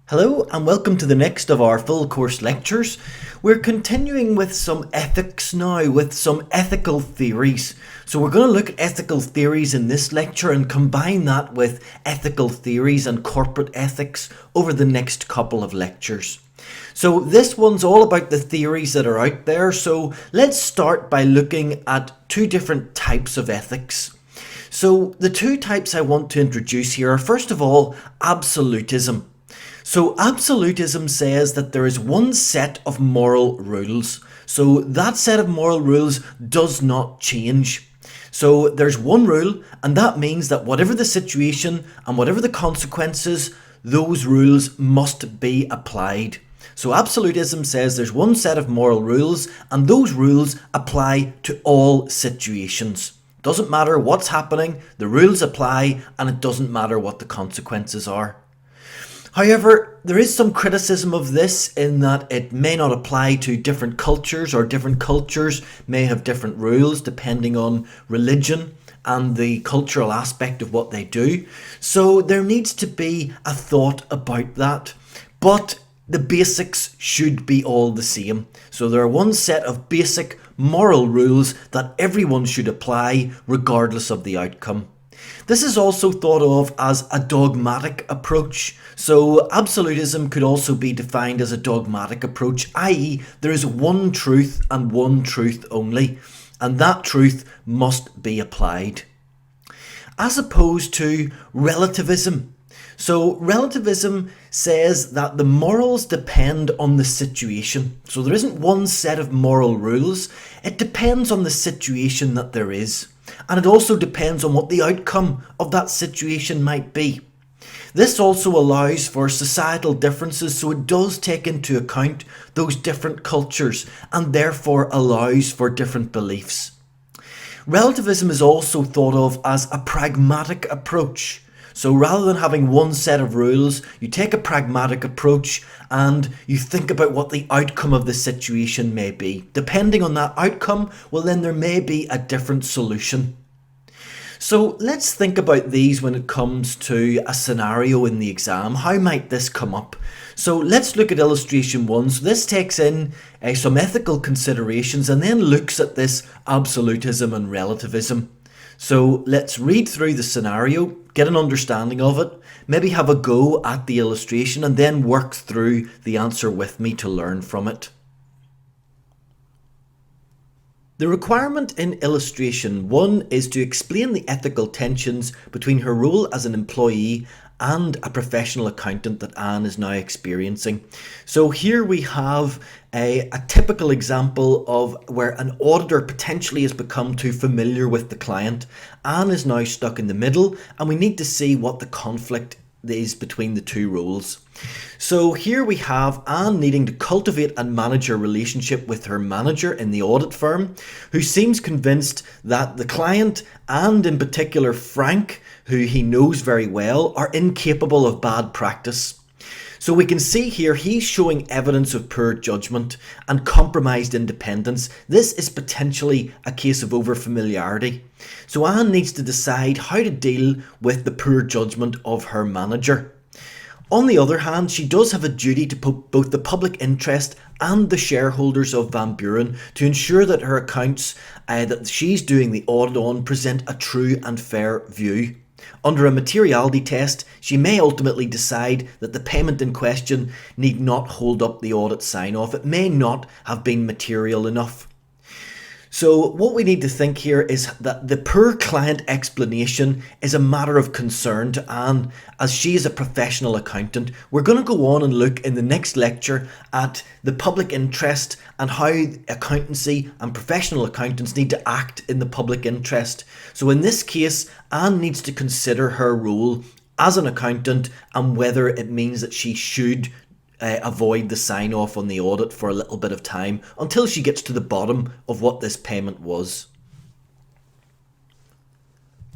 Hello and welcome to the next of our full course lectures. We're continuing with some ethics now, with some ethical theories. So we're going to look at ethical theories in this lecture and combine that with ethical theories and corporate ethics over the next couple of lectures. So this one's all about the theories that are out there. So let's start by looking at two different types of ethics. So the two types I want to introduce here are, first of all, absolutism. So absolutism says that there is one set of moral rules. So that set of moral rules does not change. So there's one rule, and that means that whatever the situation and whatever the consequences, those rules must be applied. So absolutism says there's one set of moral rules, and those rules apply to all situations. Doesn't matter what's happening, the rules apply, and it doesn't matter what the consequences are. However, there is some criticism of this in that it may not apply to different cultures, or different cultures may have different rules depending on religion and the cultural aspect of what they do. So there needs to be a thought about that. But the basics should be all the same. So there are one set of basic moral rules that everyone should apply regardless of the outcome. This is also thought of as a dogmatic approach. So absolutism could also be defined as a dogmatic approach, i.e. there is one truth and one truth only, and that truth must be applied. As opposed to relativism. So relativism says that the morals depend on the situation. So there isn't one set of moral rules, it depends on the situation that there is. And it also depends on what the outcome of that situation might be. This also allows for societal differences, so it does take into account those different cultures and therefore allows for different beliefs. Relativism is also thought of as a pragmatic approach. So rather than having one set of rules, you take a pragmatic approach and you think about what the outcome of the situation may be. Depending on that outcome, well then there may be a different solution. So let's think about these when it comes to a scenario in the exam. How might this come up? So let's look at illustration 1. So this takes in some ethical considerations and then looks at this absolutism and relativism. So let's read through the scenario, get an understanding of it, maybe have a go at the illustration and then work through the answer with me to learn from it. The requirement in illustration 1 is to explain the ethical tensions between her role as an employee and a professional accountant that Anne is now experiencing. So here we have a typical example of where an auditor potentially has become too familiar with the client. Anne is now stuck in the middle and we need to see what the conflict is between the two roles. So here we have Anne needing to cultivate and manage her relationship with her manager in the audit firm, who seems convinced that the client, and in particular Frank, who he knows very well, are incapable of bad practice. So we can see here he's showing evidence of poor judgment and compromised independence. This is potentially a case of overfamiliarity. So Anne needs to decide how to deal with the poor judgment of her manager. On the other hand, she does have a duty to put both the public interest and the shareholders of Van Buren to ensure that her accounts that she's doing the audit on present a true and fair view. Under a materiality test, she may ultimately decide that the payment in question need not hold up the audit sign-off. It may not have been material enough. So what we need to think here is that the poor client explanation is a matter of concern to Anne, as she is a professional accountant. We're going to go on and look in the next lecture at the public interest and how accountancy and professional accountants need to act in the public interest. So in this case, Anne needs to consider her role as an accountant and whether it means that she should avoid the sign-off on the audit for a little bit of time until she gets to the bottom of what this payment was.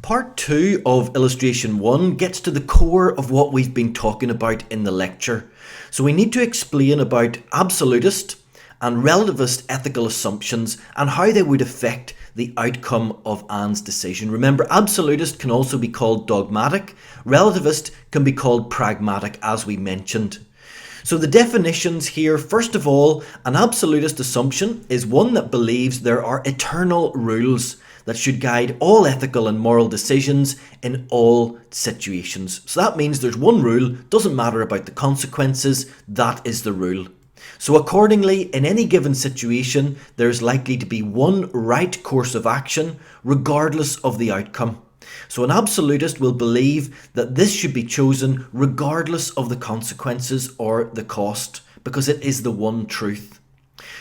Part 2 of illustration 1 gets to the core of what we've been talking about in the lecture. So we need to explain about absolutist and relativist ethical assumptions and how they would affect the outcome of Anne's decision. Remember, absolutist can also be called dogmatic, relativist can be called pragmatic, as we mentioned. So the definitions here, first of all, an absolutist assumption is one that believes there are eternal rules that should guide all ethical and moral decisions in all situations. So that means there's one rule, doesn't matter about the consequences, that is the rule. So accordingly, in any given situation, there's likely to be one right course of action, regardless of the outcome. So an absolutist will believe that this should be chosen regardless of the consequences or the cost, because it is the one truth.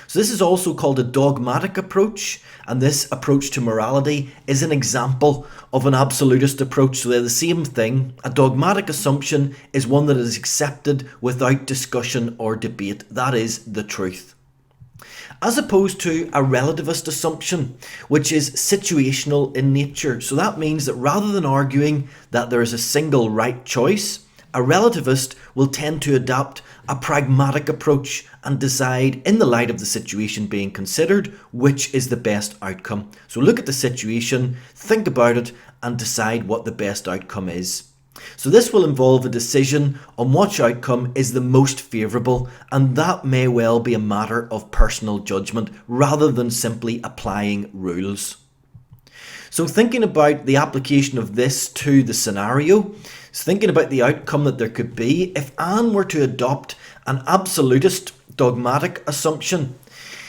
So this is also called a dogmatic approach, and this approach to morality is an example of an absolutist approach. So they're the same thing. A dogmatic assumption is one that is accepted without discussion or debate. That is the truth. As opposed to a relativist assumption, which is situational in nature. So that means that rather than arguing that there is a single right choice, a relativist will tend to adopt a pragmatic approach and decide, in the light of the situation being considered, which is the best outcome. So look at the situation, think about it, and decide what the best outcome is. So this will involve a decision on which outcome is the most favourable, and that may well be a matter of personal judgment rather than simply applying rules. So thinking about the application of this to the scenario, thinking about the outcome that there could be if Anne were to adopt an absolutist dogmatic assumption,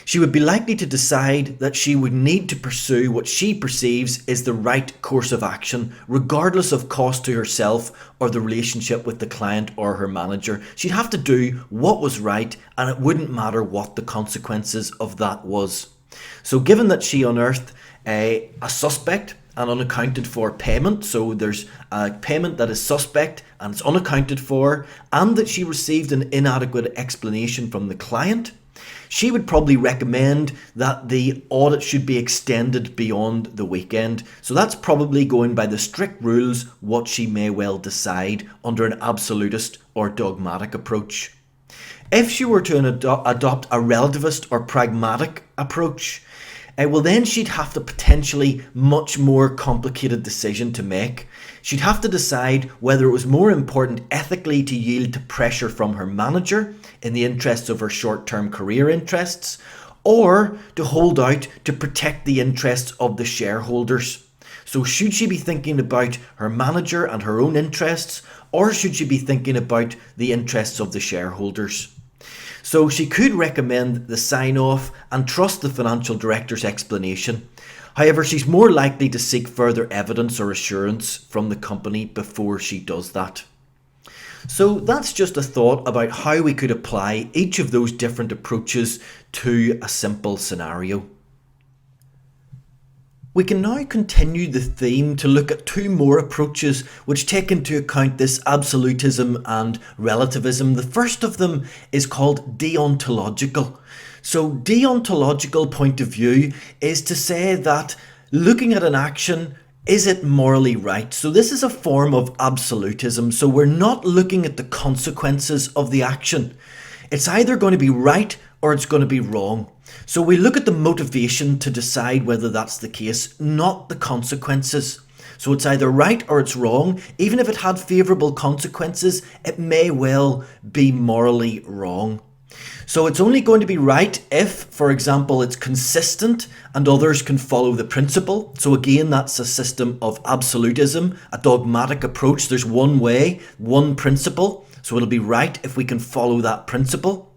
she would be likely to decide that she would need to pursue what she perceives is the right course of action, regardless of cost to herself or the relationship with the client or her manager. She'd have to do what was right, and it wouldn't matter what the consequences of that was. So given that she unearthed a suspect and unaccounted for payment, so there's a payment that is suspect and it's unaccounted for, and that she received an inadequate explanation from the client, she would probably recommend that the audit should be extended beyond the weekend. So that's probably going by the strict rules, what she may well decide under an absolutist or dogmatic approach. If she were to adopt a relativist or pragmatic approach, well then she'd have the potentially much more complicated decision to make. She'd have to decide whether it was more important ethically to yield to pressure from her manager in the interests of her short-term career interests, or to hold out to protect the interests of the shareholders. So should she be thinking about her manager and her own interests, or should she be thinking about the interests of the shareholders? So she could recommend the sign-off and trust the financial director's explanation. However, she's more likely to seek further evidence or assurance from the company before she does that. So that's just a thought about how we could apply each of those different approaches to a simple scenario. We can now continue the theme to look at two more approaches which take into account this absolutism and relativism. The first of them is called deontological. So deontological point of view is to say that looking at an action, is it morally right? So this is a form of absolutism. So we're not looking at the consequences of the action. It's either going to be right or it's going to be wrong. So we look at the motivation to decide whether that's the case, not the consequences. So it's either right or it's wrong. Even if it had favourable consequences, it may well be morally wrong. So it's only going to be right if, for example, it's consistent and others can follow the principle. So again, that's a system of absolutism, a dogmatic approach. There's one way, one principle. So it'll be right if we can follow that principle.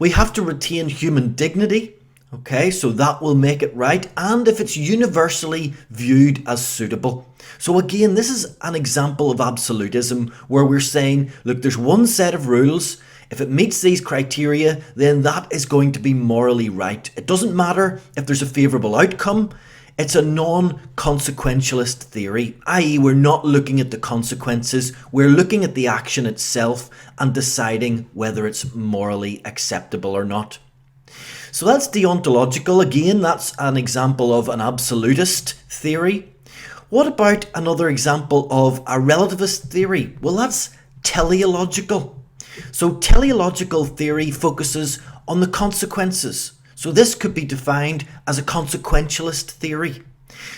We have to retain human dignity. Okay, so that will make it right, and if it's universally viewed as suitable. So again, this is an example of absolutism where we're saying, look, there's one set of rules. If it meets these criteria, then that is going to be morally right. It doesn't matter if there's a favourable outcome. It's a non-consequentialist theory, i.e. we're not looking at the consequences, we're looking at the action itself and deciding whether it's morally acceptable or not. So that's deontological. Again, that's an example of an absolutist theory. What about another example of a relativist theory? Well, that's teleological. So teleological theory focuses on the consequences. So this could be defined as a consequentialist theory.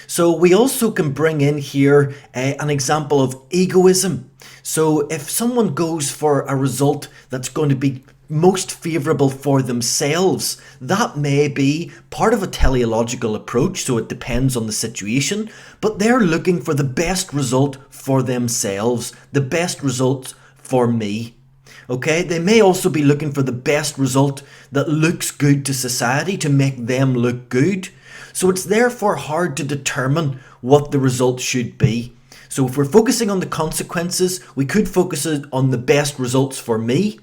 So we also can bring in here an example of egoism. So if someone goes for a result that's going to be most favourable for themselves, that may be part of a teleological approach, so it depends on the situation, but they're looking for the best result for themselves, the best result for me. Okay, they may also be looking for the best result that looks good to society to make them look good. So it's therefore hard to determine what the result should be. So if we're focusing on the consequences, we could focus on the best results for me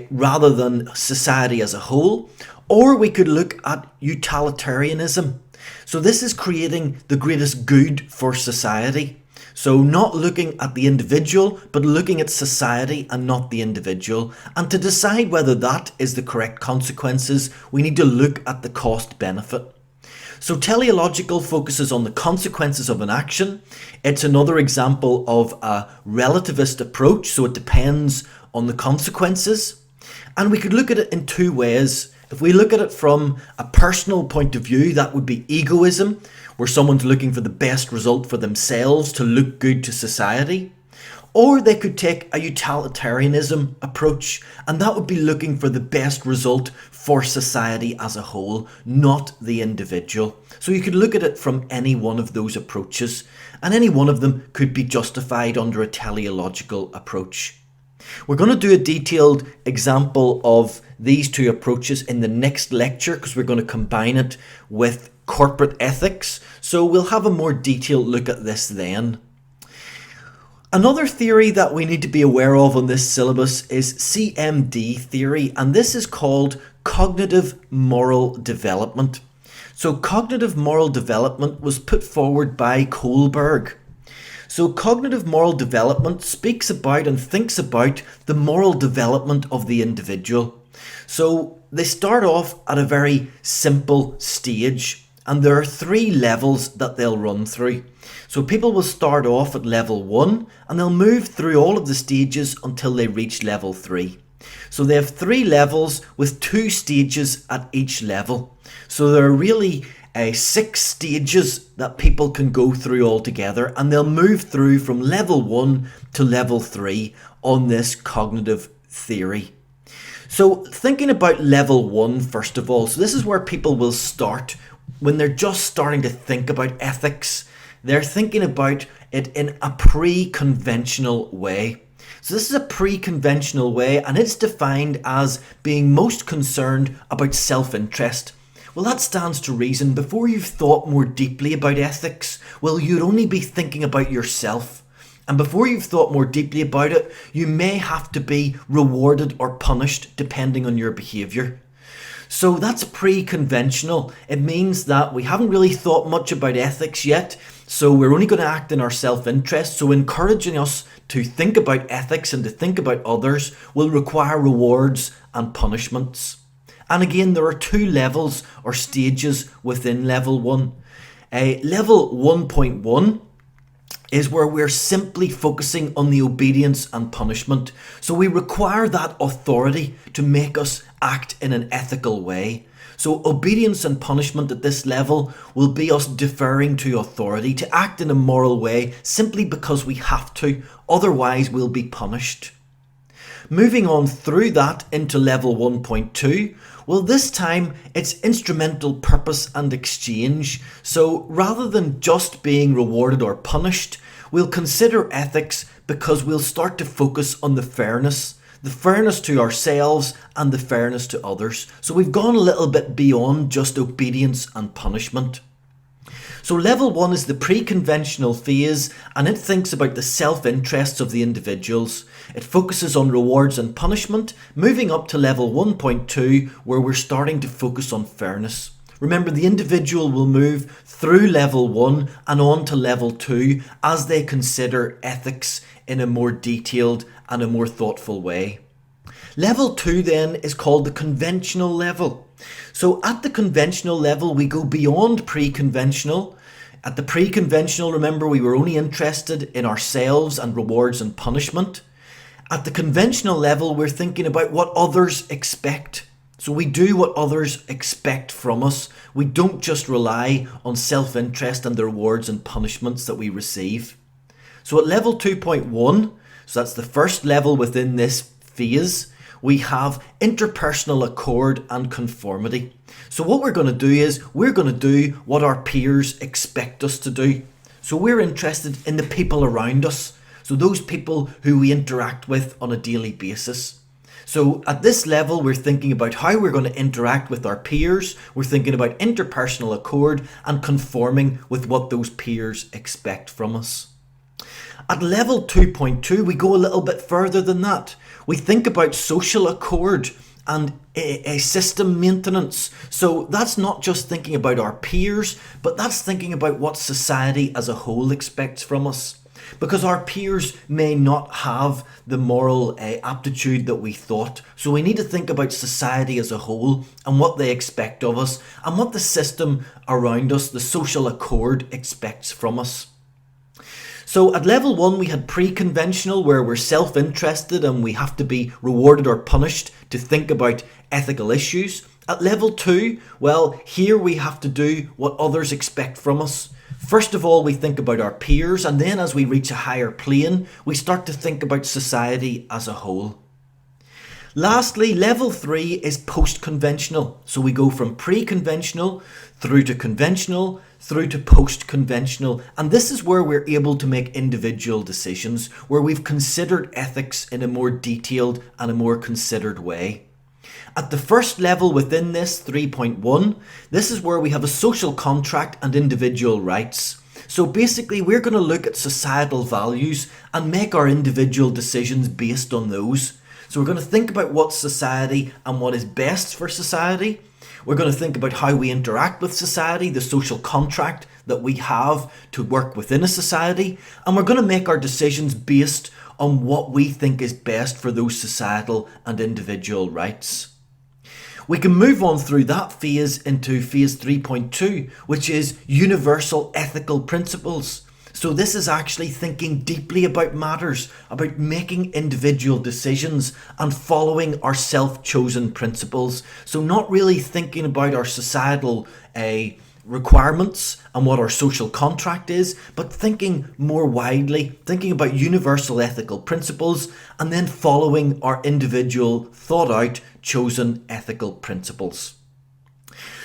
rather than society as a whole. Or we could look at utilitarianism. So this is creating the greatest good for society. So not looking at the individual, but looking at society and not the individual. And to decide whether that is the correct consequences, we need to look at the cost benefit. So teleological focuses on the consequences of an action. It's another example of a relativist approach, so it depends on the consequences. And we could look at it in two ways. If we look at it from a personal point of view, that would be egoism, where someone's looking for the best result for themselves to look good to society. Or they could take a utilitarianism approach, and that would be looking for the best result for society as a whole, not the individual. So you could look at it from any one of those approaches, and any one of them could be justified under a teleological approach. We're going to do a detailed example of these two approaches in the next lecture, because we're going to combine it with corporate ethics. So we'll have a more detailed look at this then. Another theory that we need to be aware of on this syllabus is CMD theory, and this is called cognitive moral development. So cognitive moral development was put forward by Kohlberg. So cognitive moral development speaks about and thinks about the moral development of the individual. So they start off at a very simple stage, and there are 3 levels that they'll run through. So people will start off at level 1 and they'll move through all of the stages until they reach level 3. So they have 3 levels with 2 stages at each level. So there are really 6 stages that people can go through altogether, and they'll move through from level 1 to level 3 on this cognitive theory. So thinking about level 1 first of all, so this is where people will start when they're just starting to think about ethics. They're thinking about it in a pre-conventional way. So this is a pre-conventional way, and it's defined as being most concerned about self-interest. Well, that stands to reason. Before you've thought more deeply about ethics, well, you'd only be thinking about yourself. And before you've thought more deeply about it, you may have to be rewarded or punished depending on your behaviour. So that's pre-conventional. It means that we haven't really thought much about ethics yet, so we're only going to act in our self-interest. So encouraging us to think about ethics and to think about others will require rewards and punishments. And again, there are 2 levels or stages within level 1. Level 1.1 is where we're simply focusing on the obedience and punishment. So we require that authority to make us act in an ethical way. So obedience and punishment at this level will be us deferring to authority, to act in a moral way simply because we have to, otherwise we'll be punished. Moving on through that into level 1.2, well, this time it's instrumental purpose and exchange. So rather than just being rewarded or punished, we'll consider ethics because we'll start to focus on the fairness to ourselves and the fairness to others. So we've gone a little bit beyond just obedience and punishment. So level 1 is the pre-conventional phase, and it thinks about the self-interests of the individuals. It focuses on rewards and punishment, moving up to level 1.2 where we're starting to focus on fairness. Remember, the individual will move through level 1 and on to level 2 as they consider ethics in a more detailed and a more thoughtful way. Level 2 then is called the conventional level. So at the conventional level, we go beyond pre-conventional. At the pre-conventional, remember, we were only interested in ourselves and rewards and punishment. At the conventional level, we're thinking about what others expect. So we do what others expect from us. We don't just rely on self-interest and the rewards and punishments that we receive. So at level 2.1, so that's the first level within this phase, we have interpersonal accord and conformity. So what we're going to do is we're going to do what our peers expect us to do. So we're interested in the people around us. So those people who we interact with on a daily basis. So at this level, we're thinking about how we're going to interact with our peers. We're thinking about interpersonal accord and conforming with what those peers expect from us. At level 2.2, we go a little bit further than that. We think about social accord and a system maintenance. So that's not just thinking about our peers, but that's thinking about what society as a whole expects from us. Because our peers may not have the moral aptitude that we thought. So we need to think about society as a whole and what they expect of us and what the system around us, the social accord, expects from us. So at level 1 we had pre-conventional, where we're self-interested and we have to be rewarded or punished to think about ethical issues. At level 2, well, here we have to do what others expect from us. First of all, we think about our peers, and then as we reach a higher plane, we start to think about society as a whole. Lastly, level 3 is post-conventional. So we go from pre-conventional through to conventional, through to post-conventional. And this is where we're able to make individual decisions, where we've considered ethics in a more detailed and a more considered way. At the first level within this, 3.1, this is where we have a social contract and individual rights. So basically, we're going to look at societal values and make our individual decisions based on those. So we're going to think about what's society and what is best for society. We're going to think about how we interact with society, the social contract that we have to work within a society. And we're going to make our decisions based on what we think is best for those societal and individual rights. We can move on through that phase into phase 3.2, which is universal ethical principles. So this is actually thinking deeply about matters, about making individual decisions and following our self-chosen principles. So not really thinking about our societal requirements and what our social contract is, but thinking more widely, thinking about universal ethical principles and then following our individual thought out chosen ethical principles.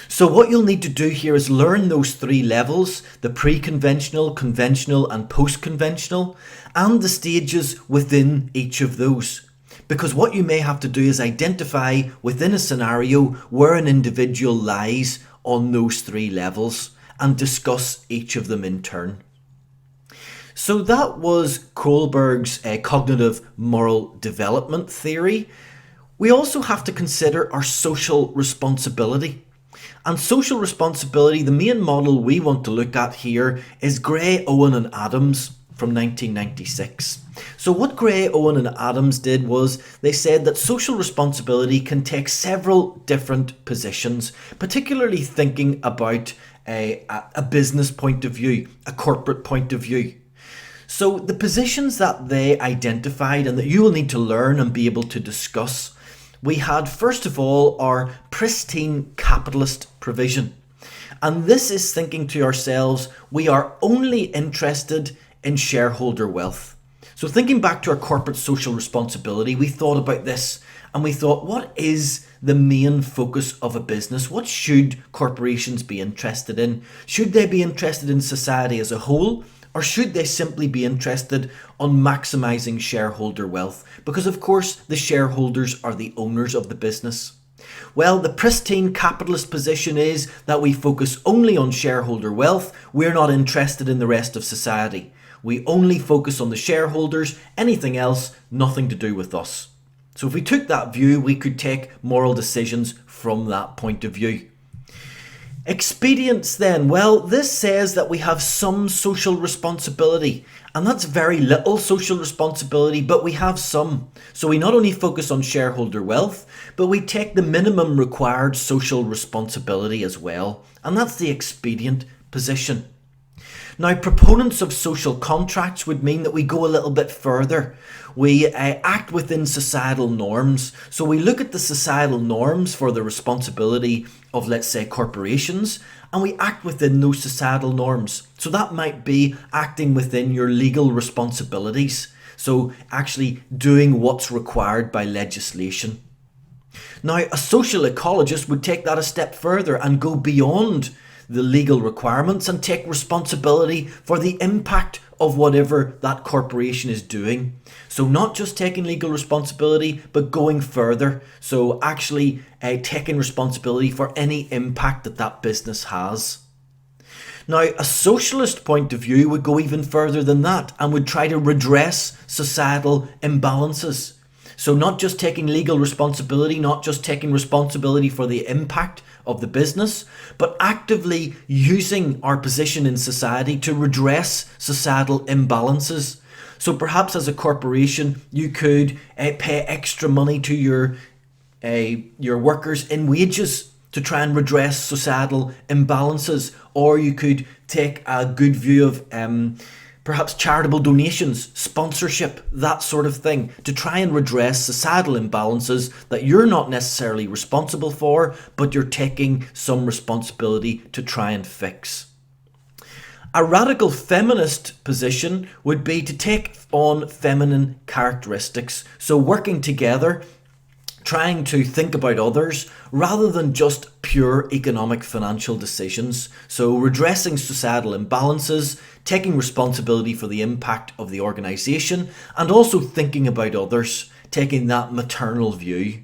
So what you'll need to do here is learn those 3 levels, the pre-conventional, conventional and post-conventional, and the stages within each of those. Because what you may have to do is identify within a scenario where an individual lies on those 3 levels and discuss each of them in turn. So that was Kohlberg's cognitive moral development theory. We also have to consider our social responsibility. And social responsibility, the main model we want to look at here is Gray, Owen and Adams from 1996. So what Gray, Owen and Adams did was they said that social responsibility can take several different positions, particularly thinking about a business point of view, a corporate point of view. So the positions that they identified and that you will need to learn and be able to discuss, we had first of all our pristine capitalist provision. And this is thinking to ourselves, we are only interested in shareholder wealth. So thinking back to our corporate social responsibility, we thought about this and we thought, what is the main focus of a business? What should corporations be interested in? Should they be interested in society as a whole? Or should they simply be interested on maximising shareholder wealth? Because of course the shareholders are the owners of the business. Well, the pristine capitalist position is that we focus only on shareholder wealth. We're not interested in the rest of society. We only focus on the shareholders. Anything else, nothing to do with us. So if we took that view, we could take moral decisions from that point of view. Expedience then, well, this says that we have some social responsibility, and that's very little social responsibility, but we have some. So we not only focus on shareholder wealth, but we take the minimum required social responsibility as well, and that's the expedient position. Now, proponents of social contracts would mean that we go a little bit further. We act within societal norms. So we look at the societal norms for the responsibility of, let's say, corporations, and we act within those societal norms. So that might be acting within your legal responsibilities. So actually doing what's required by legislation. Now, a social ecologist would take that a step further and go beyond the legal requirements and take responsibility for the impact of whatever that corporation is doing. So not just taking legal responsibility, but going further. So actually taking responsibility for any impact that that business has. Now, a socialist point of view would go even further than that and would try to redress societal imbalances. So not just taking legal responsibility, not just taking responsibility for the impact of the business, but actively using our position in society to redress societal imbalances. So perhaps as a corporation, you could pay extra money to your workers in wages to try and redress societal imbalances, or you could take a good view of perhaps charitable donations, sponsorship, that sort of thing, to try and redress societal imbalances that you're not necessarily responsible for, but you're taking some responsibility to try and fix. A radical feminist position would be to take on feminine characteristics, so working together, trying to think about others rather than just pure economic financial decisions. So redressing societal imbalances, taking responsibility for the impact of the organisation, and also thinking about others, taking that maternal view.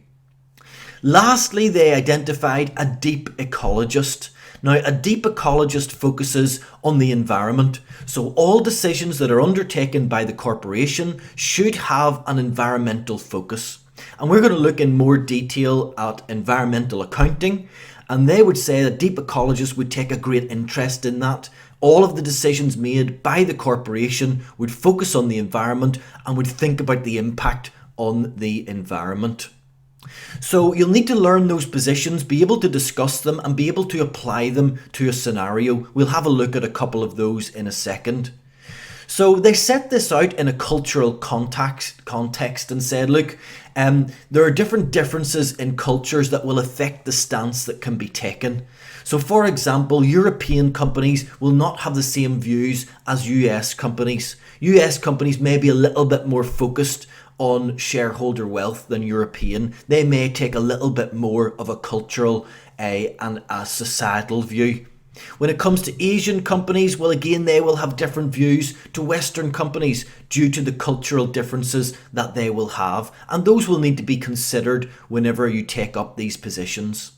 Lastly, they identified a deep ecologist. Now, a deep ecologist focuses on the environment. So all decisions that are undertaken by the corporation should have an environmental focus. And we're going to look in more detail at environmental accounting. And they would say that deep ecologists would take a great interest in that. All of the decisions made by the corporation would focus on the environment and would think about the impact on the environment. So you'll need to learn those positions, be able to discuss them and be able to apply them to a scenario. We'll have a look at a couple of those in a second. So they set this out in a cultural context and said, look, there are differences in cultures that will affect the stance that can be taken. So for example, European companies will not have the same views as US companies. US companies may be a little bit more focused on shareholder wealth than European. They may take a little bit more of a cultural and a societal view. When it comes to Asian companies, well, again, they will have different views to Western companies due to the cultural differences that they will have. And those will need to be considered whenever you take up these positions.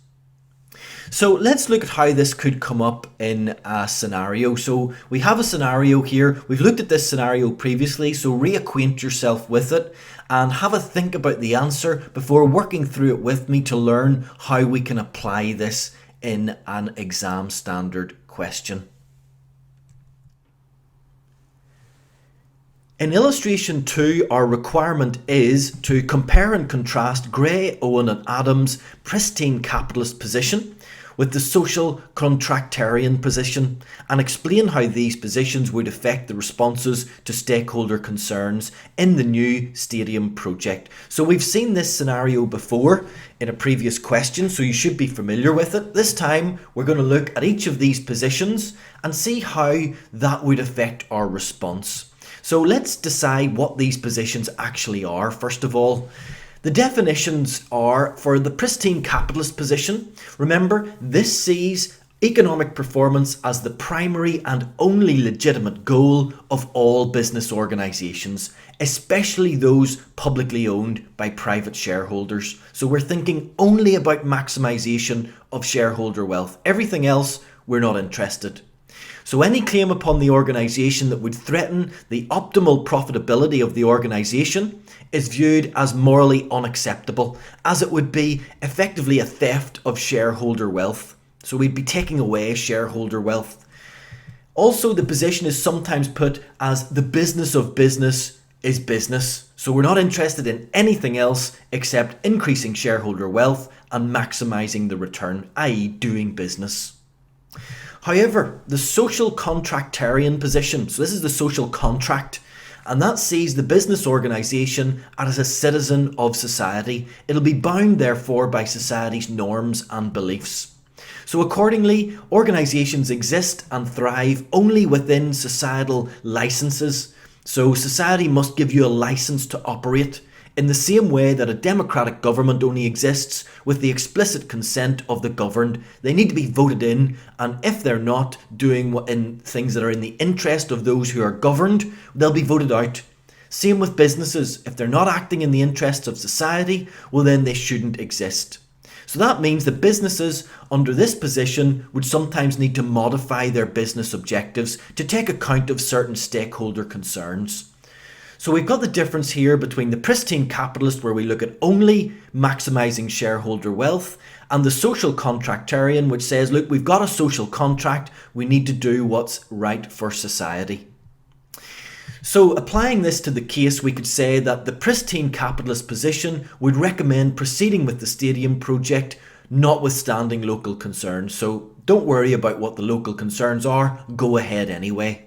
So let's look at how this could come up in a scenario. So we have a scenario here. We've looked at this scenario previously, so reacquaint yourself with it and have a think about the answer before working through it with me to learn how we can apply this in an exam standard question. In illustration 2, our requirement is to compare and contrast Gray, Owen and Adams' pristine capitalist position with the social contractarian position and explain how these positions would affect the responses to stakeholder concerns in the new stadium project. So we've seen this scenario before in a previous question, so you should be familiar with it. This time we're going to look at each of these positions and see how that would affect our response. So let's decide what these positions actually are. First of all, the definitions are for the pristine capitalist position. Remember, this sees economic performance as the primary and only legitimate goal of all business organisations, especially those publicly owned by private shareholders. So we're thinking only about maximisation of shareholder wealth. Everything else, we're not interested. So any claim upon the organisation that would threaten the optimal profitability of the organisation is viewed as morally unacceptable, as it would be effectively a theft of shareholder wealth. So we'd be taking away shareholder wealth. Also, the position is sometimes put as the business of business is business. So we're not interested in anything else except increasing shareholder wealth and maximising the return, i.e. doing business. However, the social contractarian position, so this is the social contract, and that sees the business organisation as a citizen of society. It'll be bound, therefore, by society's norms and beliefs. So accordingly, organisations exist and thrive only within societal licences. So society must give you a licence to operate, in the same way that a democratic government only exists with the explicit consent of the governed. They need to be voted in, and if they're not doing things that are in the interest of those who are governed, they'll be voted out. Same with businesses. If they're not acting in the interests of society, well then they shouldn't exist. So that means that businesses under this position would sometimes need to modify their business objectives to take account of certain stakeholder concerns. So we've got the difference here between the pristine capitalist, where we look at only maximising shareholder wealth, and the social contractarian, which says, look, we've got a social contract, we need to do what's right for society. So applying this to the case, we could say that the pristine capitalist position would recommend proceeding with the stadium project, notwithstanding local concerns. So don't worry about what the local concerns are, go ahead anyway.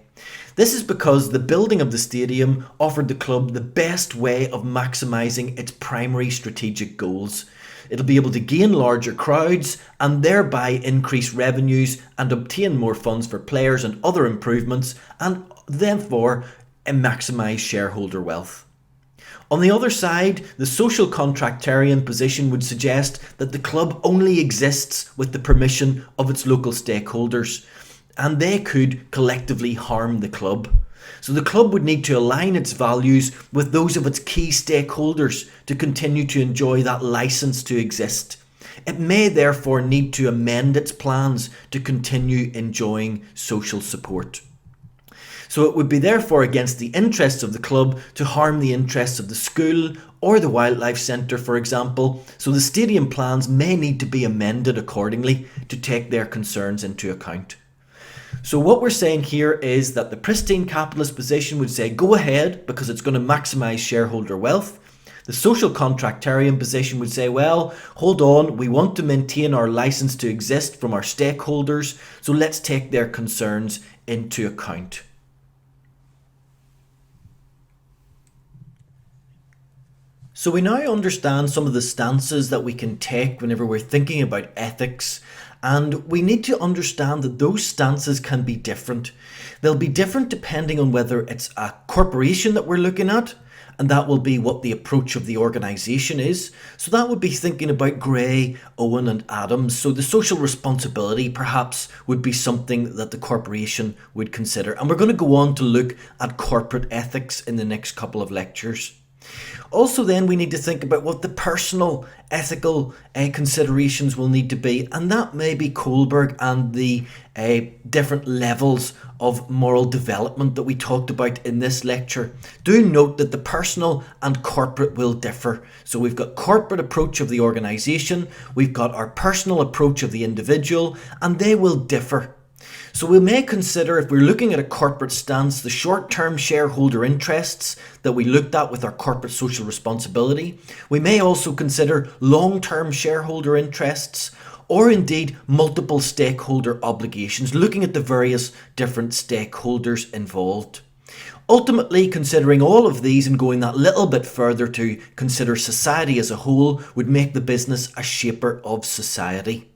This is because the building of the stadium offered the club the best way of maximising its primary strategic goals. It'll be able to gain larger crowds and thereby increase revenues and obtain more funds for players and other improvements, and therefore maximise shareholder wealth. On the other side, the social contractarian position would suggest that the club only exists with the permission of its local stakeholders, and they could collectively harm the club. So the club would need to align its values with those of its key stakeholders to continue to enjoy that licence to exist. It may therefore need to amend its plans to continue enjoying social support. So it would be therefore against the interests of the club to harm the interests of the school or the wildlife centre, for example, so the stadium plans may need to be amended accordingly to take their concerns into account. So what we're saying here is that the pristine capitalist position would say go ahead because it's going to maximise shareholder wealth. The social contractarian position would say, well, hold on, we want to maintain our licence to exist from our stakeholders, so let's take their concerns into account. So we now understand some of the stances that we can take whenever we're thinking about ethics, and we need to understand that those stances can be different. They'll be different depending on whether it's a corporation that we're looking at, and that will be what the approach of the organisation is. So that would be thinking about Gray, Owen and Adams. So the social responsibility perhaps would be something that the corporation would consider. And we're going to go on to look at corporate ethics in the next couple of lectures. Also then we need to think about what the personal ethical considerations will need to be, and that may be Kohlberg and the different levels of moral development that we talked about in this lecture. Do note that the personal and corporate will differ. So we've got corporate approach of the organisation, we've got our personal approach of the individual, and they will differ. So we may consider, if we're looking at a corporate stance, the short-term shareholder interests that we looked at with our corporate social responsibility. We may also consider long-term shareholder interests, or indeed multiple stakeholder obligations, looking at the various different stakeholders involved. Ultimately, considering all of these and going that little bit further to consider society as a whole would make the business a shaper of society.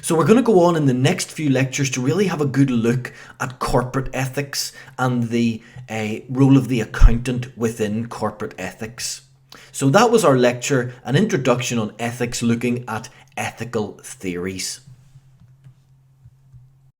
So we're going to go on in the next few lectures to really have a good look at corporate ethics and the role of the accountant within corporate ethics. So that was our lecture, an introduction on ethics, looking at ethical theories.